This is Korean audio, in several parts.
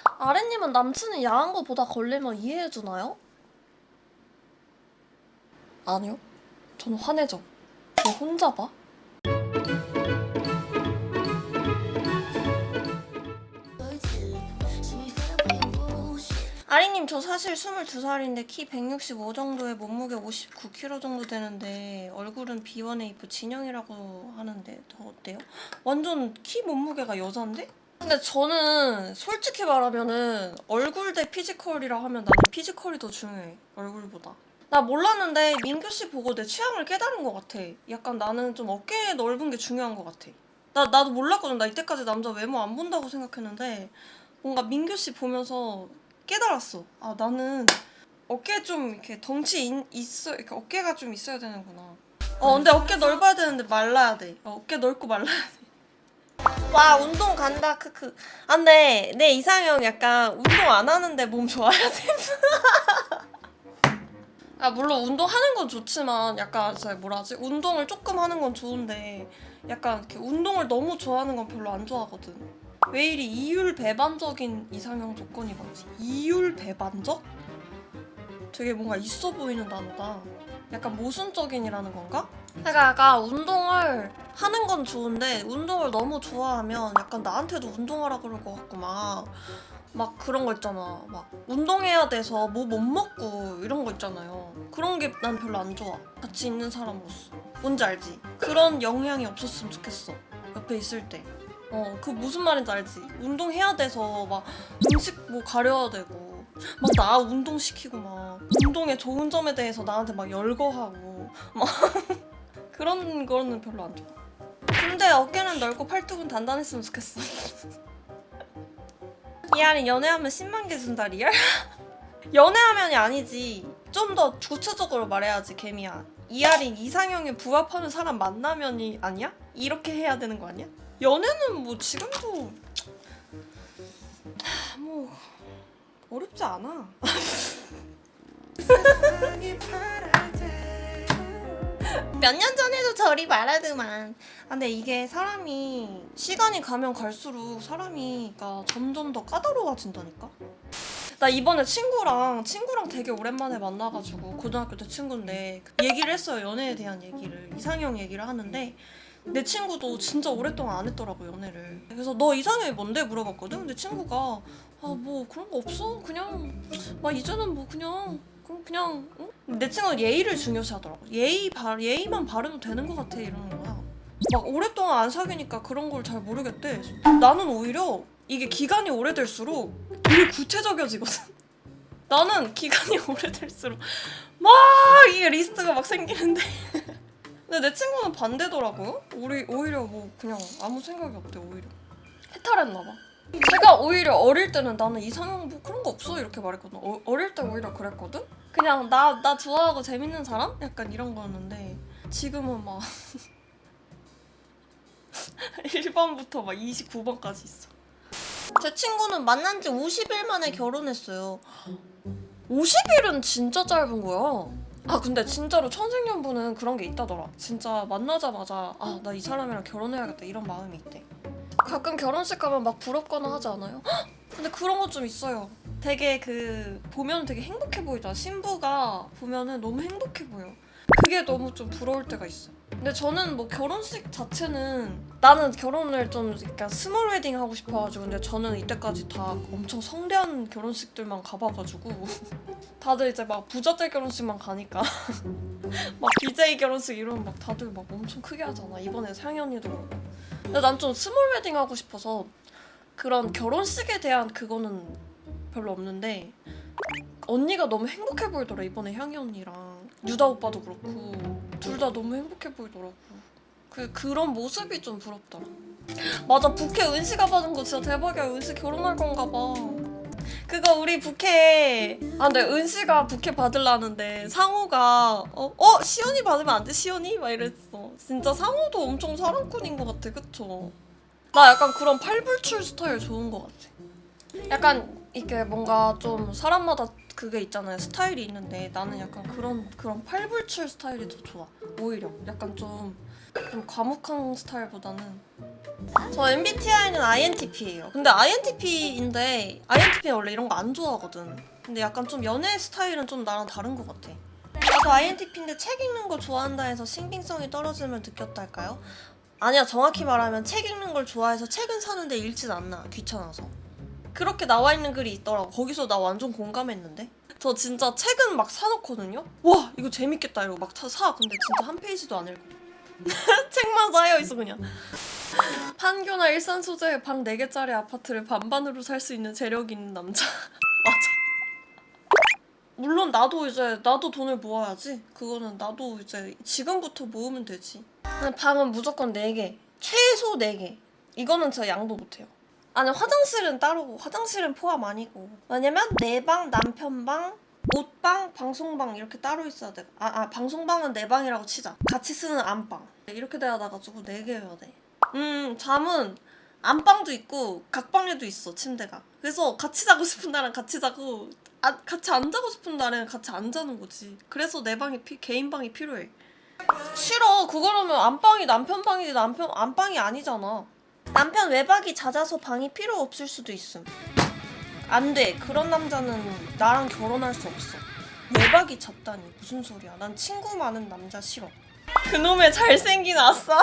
아랫님은 남친이 야한 거 보다 걸리면 이해해주나요? 아니요. 저는 화내죠. 왜 혼자 봐? 아리님, 저 사실 22살인데 키 165 정도에 몸무게 59kg 정도 되는데 얼굴은 B1A4 진영이라고 하는데 저 어때요? 완전 키 몸무게가 여잔데? 근데 저는 솔직히 말하면은 얼굴 대 피지컬이라 하면 나는 피지컬이 더 중요해, 얼굴보다. 나 몰랐는데 민규 씨 보고 내 취향을 깨달은 것 같아. 약간 나는 좀 어깨 넓은 게 중요한 것 같아. 나도 몰랐거든. 나 이때까지 남자 외모 안 본다고 생각했는데 뭔가 민규 씨 보면서 깨달았어. 아, 나는 어깨 좀 이렇게 있어, 이렇게 어깨가 좀 있어야 되는구나. 근데 어깨 넓어야 되는데 말라야 돼. 어깨 넓고 말라야 돼. 와, 운동 간다, 크크. 아, 근데 내 이상형 약간 운동 안 하는데 몸 좋아야 돼. 아, 물론 운동하는 건 좋지만 약간 뭐라 하지? 운동을 조금 하는 건 좋은데 약간 이렇게 운동을 너무 좋아하는 건 별로 안 좋아하거든. 왜 이리 이율배반적인 이상형 조건이 많지? 이율배반적? 되게 뭔가 있어 보이는 단어다. 약간 모순적인이라는 건가? 그러니까 약간 운동을 하는 건 좋은데 운동을 너무 좋아하면 약간 나한테도 운동하라 그럴 것 같고 막 그런 거 있잖아. 막 운동해야 돼서 뭐 못 먹고 이런 거 있잖아요. 그런 게 난 별로 안 좋아. 같이 있는 사람으로서. 뭔지 알지? 그런 영향이 없었으면 좋겠어. 옆에 있을 때. 그 무슨 말인지 알지? 운동해야 돼서 막 음식 뭐 가려야 되고 막 나 운동시키고 막 운동의 좋은 점에 대해서 나한테 막 열거하고 막 그런 거는 별로 안 좋아. 근데 어깨는 넓고 팔뚝은 단단했으면 좋겠어. 이하린 연애하면 10만 개 준다 리얼? 연애하면이 아니지. 좀 더 구체적으로 말해야지 개미야. 이하린 이상형에 부합하는 사람 만나면이 아니야? 이렇게 해야 되는 거 아니야? 연애는 뭐 지금도 뭐 어렵지 않아. 몇 년 전에도 저리 말하더만. 근데 이게 사람이 시간이 가면 갈수록 사람이가 점점 더 까다로워진다니까? 나 이번에 친구랑 되게 오랜만에 만나가지고 고등학교 때 친구인데 얘기를 했어요. 연애에 대한 얘기를. 이상형 얘기를 하는데 내 친구도 진짜 오랫동안 안 했더라고, 연애를. 그래서 너 이상형이 뭔데? 물어봤거든? 근데 친구가 뭐 그런 거 없어. 그냥 막 이제는 뭐 그냥 응? 내 친구는 예의를 중요시 하더라고. 예의만 바르면 되는 것 같아 이러는 거야. 막 오랫동안 안 사귀니까 그런 걸 잘 모르겠대. 나는 오히려 이게 기간이 오래될수록 되게 구체적이어지거든. 나는 기간이 오래될수록 막 이게 리스트가 막 생기는데 근데 내 친구는 반대더라고요. 오히려 뭐 그냥 아무 생각이 없대. 오히려 해탈했나봐. 제가 오히려 어릴 때는 나는 이상형 뭐 그런 거 없어 이렇게 말했거든. 어릴 때 오히려 그랬거든. 그냥 나 좋아하고 재밌는 사람? 약간 이런 거였는데 지금은 막 1번부터 막 29번까지 있어. 제 친구는 만난 지 50일 만에 결혼했어요. 50일은 진짜 짧은 거야. 근데 진짜로 천생연분은 그런 게 있다더라. 진짜 만나자마자 나 이 사람이랑 결혼해야겠다 이런 마음이 있대. 가끔 결혼식 가면 막 부럽거나 하지 않아요? 헉! 근데 그런 거 좀 있어요. 되게 보면 되게 행복해 보이잖아. 신부가 보면은 너무 행복해 보여. 그게 너무 좀 부러울 때가 있어. 근데 저는 뭐 결혼식 자체는 나는 결혼을 좀 약간 스몰 웨딩 하고 싶어가지고 근데 저는 이때까지 다 엄청 성대한 결혼식들만 가봐가지고 다들 이제 막 부자들 결혼식만 가니까 막 BJ 결혼식 이러면 막 다들 막 엄청 크게 하잖아. 이번에 상현이도 그렇고. 근데 난 좀 스몰 웨딩 하고 싶어서 그런 결혼식에 대한 그거는 별로 없는데 언니가 너무 행복해 보이더라. 이번에 향이 언니랑 유다 오빠도 그렇고 둘 다 너무 행복해 보이더라고. 그런 모습이 좀 부럽더라. 맞아, 부케 은시가 받은 거 진짜 대박이야. 은시 결혼할 건가 봐. 그거 우리 부케 근데 은시가 부케 받으려는데 상우가 시연이 받으면 안 돼? 시연이? 막 이랬어. 진짜 상우도 엄청 사랑꾼인 것 같아. 그쵸? 나 약간 그런 팔불출 스타일 좋은 것 같아. 약간 이게 뭔가 좀 사람마다 그게 있잖아요. 스타일이 있는데 나는 약간 그런 팔불출 스타일이 더 좋아. 오히려 약간 좀 과묵한 스타일보다는 저 MBTI는 INTP예요. 근데 INTP인데 INTP는 원래 이런 거 안 좋아하거든. 근데 약간 좀 연애 스타일은 좀 나랑 다른 것 같아. 나도 INTP인데 책 읽는 거 좋아한다 해서 신빙성이 떨어짐을 느꼈달까요? 아니야, 정확히 말하면 책 읽는 걸 좋아해서 책은 사는데 읽진 않나. 귀찮아서. 그렇게 나와 있는 글이 있더라고. 거기서 나 완전 공감했는데? 저 진짜 책은 막 사놓거든요? 와, 이거 재밌겠다 이러고 막 사. 근데 진짜 한 페이지도 안 읽어. 책만 쌓여있어 그냥. 판교나 일산 소재의 방 4개짜리 아파트를 반반으로 살 수 있는 재력 있는 남자. 맞아. 물론 나도 돈을 모아야지. 그거는 나도 이제 지금부터 모으면 되지. 방은 무조건 4개. 최소 4개. 이거는 제가 양보 못해요. 아니, 화장실은 따로고 화장실은 포함 아니고. 왜냐면 내 방, 남편 방, 옷방, 방송방 이렇게 따로 있어야 돼. 방송방은 내 방이라고 치자. 같이 쓰는 안방. 이렇게 돼야 나가지고 4개여야 돼. 잠은 안방도 있고 각방에도 있어, 침대가. 그래서 같이 자고 싶은 날은 같이 자고 같이 안 자고 싶은 날은 같이 안 자는 거지. 그래서 내 방이 개인 방이 필요해. 싫어. 그거라면 안방이 남편 방이지 남편 안방이 아니잖아. 남편 외박이 잦아서 방이 필요 없을 수도 있음. 안 돼. 그런 남자는 나랑 결혼할 수 없어. 외박이 잦다니 무슨 소리야. 난 친구 많은 남자 싫어. 그놈의 잘생긴 아싸.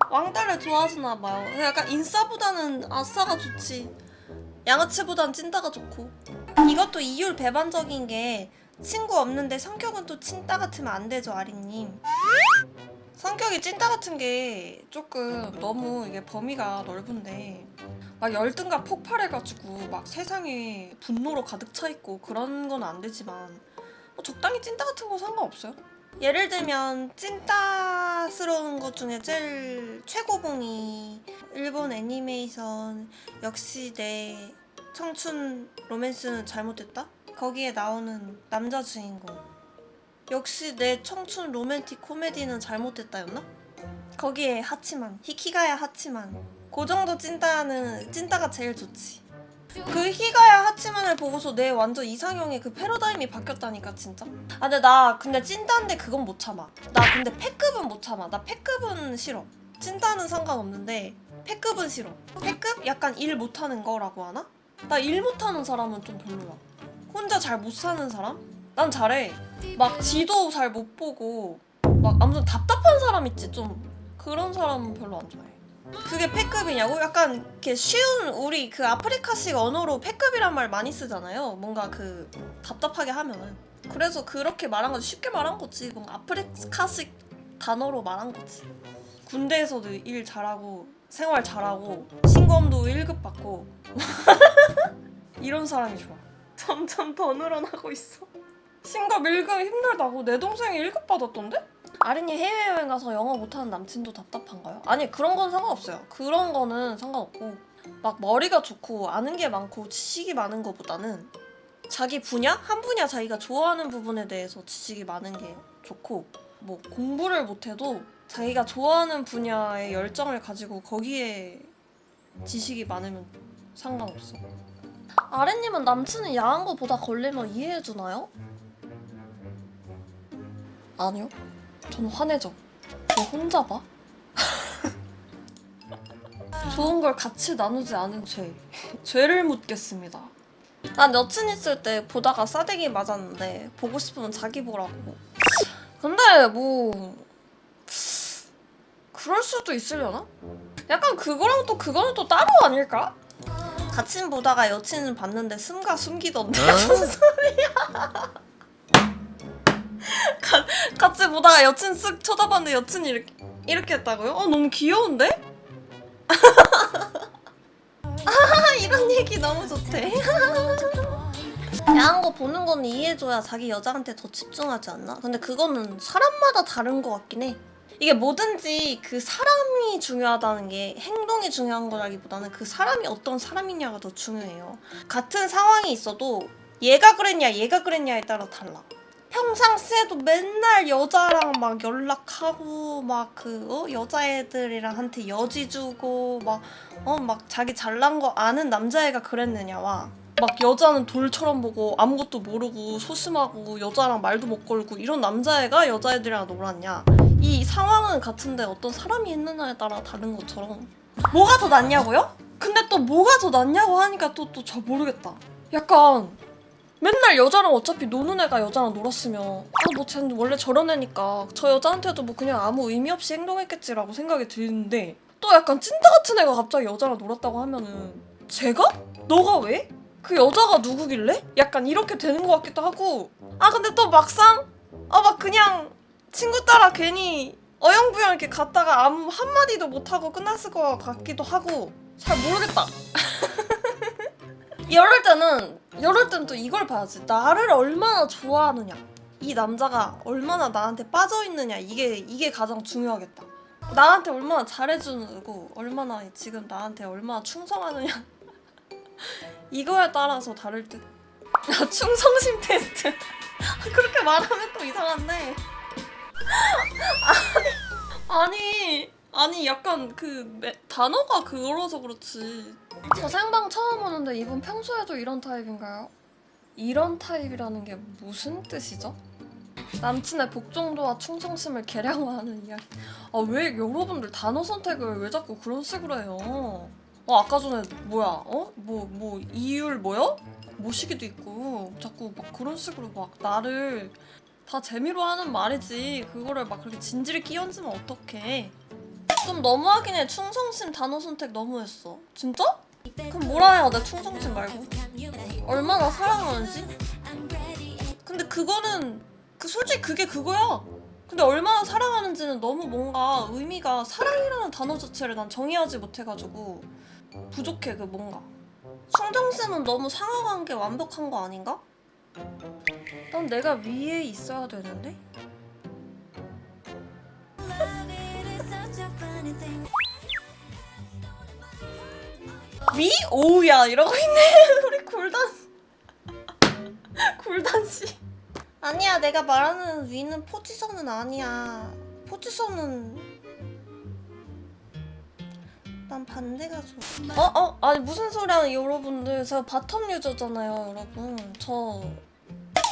왕따를 좋아하시나 봐요. 약간 인싸보다는 아싸가 좋지. 양아치보단 찐따가 좋고. 이것도 이율 배반적인 게 친구 없는데 성격은 또 찐따 같으면 안 되죠, 아리님. 성격이 찐따 같은 게 조금 너무 이게 범위가 넓은데 막 열등감 폭발해가지고 막 세상에 분노로 가득 차 있고 그런 건 안 되지만 뭐 적당히 찐따 같은 거 상관없어요. 예를 들면 찐따스러운 것 중에 제일 최고봉이 일본 애니메이션 역시 내 청춘 로맨스는 잘못됐다? 거기에 나오는 남자 주인공 역시 내 청춘 로맨틱 코미디는 잘못됐다였나? 거기에 하치만, 히키가야 하치만. 그 정도 찐따가 제일 좋지. 그 히가야 하치만을 보고서 내 완전 이상형의 그 패러다임이 바뀌었다니까 진짜. 근데 찐따인데 그건 못 참아. 나 근데 패급은 못 참아. 나 패급은 싫어. 찐따는 상관없는데 패급은 싫어. 패급? 약간 일 못하는 거라고 하나? 나 일 못하는 사람은 좀 별로야. 혼자 잘 못 사는 사람? 난 잘해. 막 지도 잘 못 보고 막 아무튼 답답한 사람 있지 좀. 그런 사람은 별로 안 좋아해. 그게 패급이냐고? 약간 이렇게 쉬운 우리 그 아프리카식 언어로 패급이란 말 많이 쓰잖아요. 뭔가 그 답답하게 하면은. 그래서 그렇게 말한 거지. 쉽게 말한 거지. 뭔가 아프리카식 단어로 말한 거지. 군대에서도 일 잘하고 생활 잘하고 신검도 1급 받고 이런 사람이 좋아. 점점 더 늘어나고 있어. 신검 1급 힘들다고. 내 동생이 1급 받았던데? 아린이 해외여행 가서 영어 못하는 남친도 답답한가요? 아니, 그런 건 상관없어요. 그런 거는 상관없고 막 머리가 좋고 아는 게 많고 지식이 많은 것보다는 자기 분야? 한 분야 자기가 좋아하는 부분에 대해서 지식이 많은 게 좋고 뭐 공부를 못해도 자기가 좋아하는 분야에 열정을 가지고 거기에 지식이 많으면 상관없어. 아린님은 남친이 야한 거 보다 걸리면 이해해주나요? 아니요. 저는 화내죠. 왜 혼자 봐? 좋은 걸 같이 나누지 않은 죄. 죄를 묻겠습니다. 난 여친 있을 때 보다가 싸대기 맞았는데 보고 싶으면 자기 보라고. 근데 뭐 그럴 수도 있으려나? 약간 그거랑 또 그거는 또 따로 아닐까? 같이 보다가 여친을 봤는데 숨가 숨기던데. 무슨 소리야? 같이 보다가 여친 쓱 쳐다봤는데 여친이 이렇게 했다고요? 너무 귀여운데? 이런 얘기 너무 좋대. 야한 거 보는 건 이해해줘야 자기 여자한테 더 집중하지 않나? 근데 그거는 사람마다 다른 거 같긴 해. 이게 뭐든지 그 사람이 중요하다는 게 행동이 중요한 거라기보다는 그 사람이 어떤 사람이냐가 더 중요해요. 같은 상황이 있어도 얘가 그랬냐에 따라 달라. 평상시에도 맨날 여자랑 막 연락하고 막 여자애들이랑 한테 여지 주고 막 자기 잘난 거 아는 남자애가 그랬느냐와 막 여자는 돌처럼 보고 아무것도 모르고 소심하고 여자랑 말도 못 걸고 이런 남자애가 여자애들이랑 놀았냐, 이 상황은 같은데 어떤 사람이 했느냐에 따라 다른 것처럼 뭐가 더 낫냐고요? 근데 또 뭐가 더 낫냐고 하니까 또 잘 모르겠다. 약간 맨날 여자랑 어차피 노는 애가 여자랑 놀았으면 뭐 쟤는 원래 저런 애니까 저 여자한테도 뭐 그냥 아무 의미 없이 행동했겠지라고 생각이 드는데 또 약간 찐따 같은 애가 갑자기 여자랑 놀았다고 하면은 제가? 너가 왜? 그 여자가 누구길래? 약간 이렇게 되는 것 같기도 하고 근데 또 막상 막 그냥 친구 따라 괜히 어영부영 이렇게 갔다가 아무 한마디도 못하고 끝났을 것 같기도 하고 잘 모르겠다. 이럴 때는 또 이걸 봐야지. 나를 얼마나 좋아하느냐, 이 남자가 얼마나 나한테 빠져있느냐, 이게 가장 중요하겠다. 나한테 얼마나 잘해주고 얼마나 지금 나한테 얼마나 충성하느냐 이거에 따라서 다를 듯. 충성심 테스트. 그렇게 말하면 또 이상한데. 아니 약간 단어가 그거라서 그렇지. 저 생방 처음 오는데 이분 평소에도 이런 타입인가요? 이런 타입이라는 게 무슨 뜻이죠? 남친의 복종도와 충성심을 계량화하는 이야기. 왜 여러분들 단어 선택을 왜 자꾸 그런 식으로 해요? 아까 전에 뭐야? 뭐 이율 뭐요? 모시기도 있고 자꾸 막 그런 식으로 막 나를 다 재미로 하는 말이지 그거를 막 그렇게 진지를 끼얹으면 어떡해. 좀 너무하긴 해. 충성심 단어 선택 너무했어. 진짜? 그럼 뭐라 해야 돼? 충성심 말고 얼마나 사랑하는지? 근데 그거는 솔직히 그게 그거야. 근데 얼마나 사랑하는지는 너무 뭔가 의미가 사랑이라는 단어 자체를 난 정의하지 못해가지고 부족해. 뭔가 충성심은 너무 상하한 게 완벽한 거 아닌가? 난 내가 위에 있어야 되는데? 위? 오우야 이러고 있네. 우리 굴단씨. 아니야, 내가 말하는 위는 포지션은 아니야. 포지션은 난 반대가 좋아. 아니 무슨 소리 하는 여러분들. 제가 바텀 유저잖아요 여러분. 저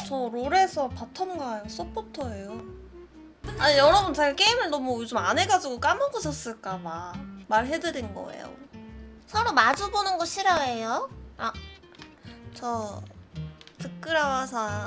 롤에서 바텀 가요. 서포터예요. 아니 여러분, 제가 게임을 너무 요즘 안 해가지고 까먹으셨을까봐 말해드린 거예요. 서로 마주보는 거 싫어해요? 저 부끄러워서